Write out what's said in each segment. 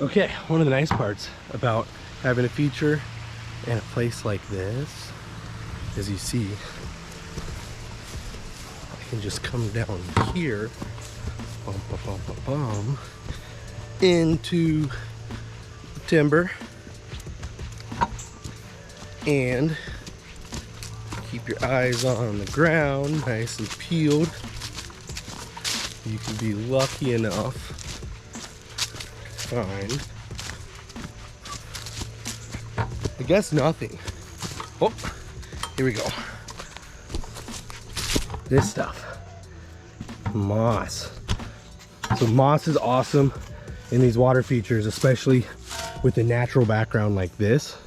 Okay, one of the nice parts about having a feature in a place like this, as you see, I can just come down here, bum, bum, bum, bum, bum, into the timber and keep your eyes on the ground, nice and peeled. You can be lucky enough to find, I guess, nothing. Oh, here we go. This stuff, moss. So moss is awesome in these water features, especially with a natural background like this.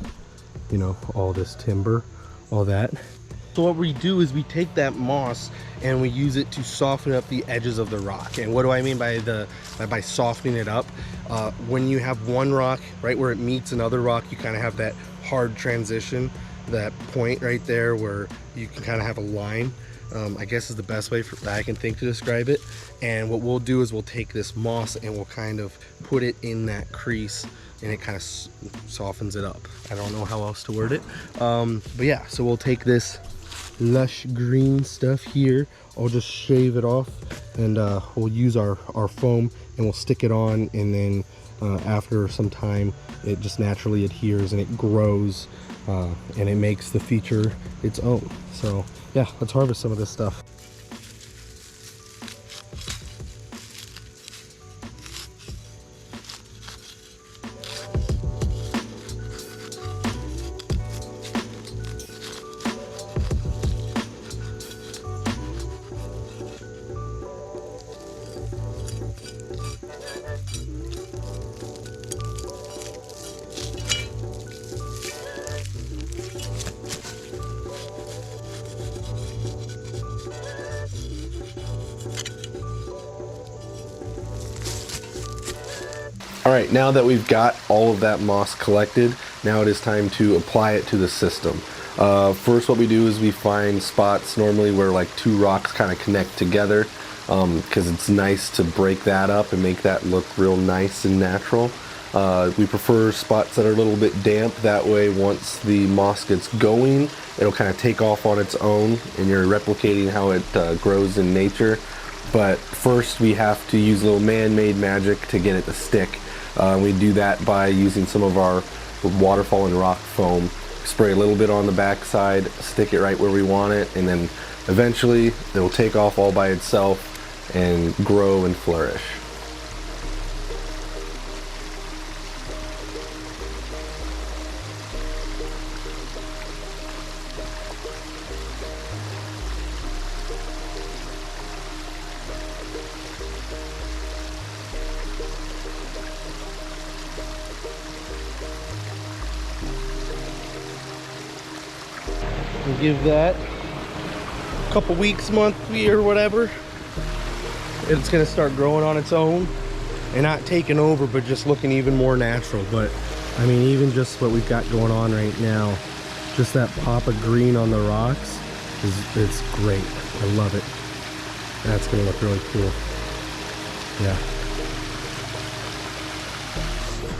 You know, all this timber, all that. So what we do is we take that moss and we use it to soften up the edges of the rock. And what do I mean by by softening it up? When you have one rock right where it meets another rock, you kind of have that hard transition, that point right there where you can kind of have a line. I guess is the best way that I can think to describe it. And what we'll do is we'll take this moss and we'll kind of put it in that crease, and it kind of softens it up. I don't know how else to word it. But yeah, so we'll take this lush green stuff here. I'll just shave it off, and we'll use our foam and we'll stick it on, and then after some time it just naturally adheres and it grows, and it makes the feature its own. So yeah, let's harvest some of this stuff. All right, now that we've got all of that moss collected, now it is time to apply it to the system. First, what we do is we find spots normally where like two rocks kind of connect together, because it's nice to break that up and make that look real nice and natural. We prefer spots that are a little bit damp. That way, once the moss gets going, it'll kind of take off on its own, and you're replicating how it grows in nature. But first, we have to use a little man-made magic to get it to stick. We do that by using some of our waterfall and rock foam. Spray a little bit on the backside, stick it right where we want it, and then eventually it will take off all by itself and grow and flourish. And give that a couple weeks, month, year, whatever. It's gonna start growing on its own and not taking over, but just looking even more natural. But I mean, even just what we've got going on right now, just that pop of green on the rocks it's great. I love it. That's gonna look really cool. Yeah.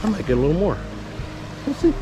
I might get a little more. We'll see.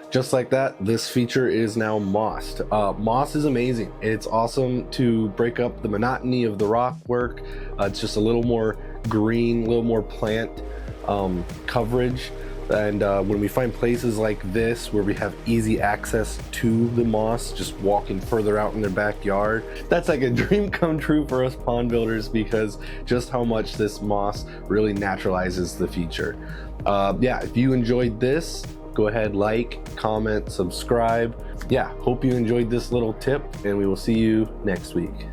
Just like that, this feature is now mossed. Moss is amazing. It's awesome to break up the monotony of the rock work. It's just a little more green, a little more plant. coverage. And when we find places like this where we have easy access to the moss, just walking further out in their backyard, that's like a dream come true for us pond builders, because just how much this moss really naturalizes the feature. Yeah, if you enjoyed this, go ahead, like, comment, subscribe. Yeah, hope you enjoyed this little tip, and we will see you next week.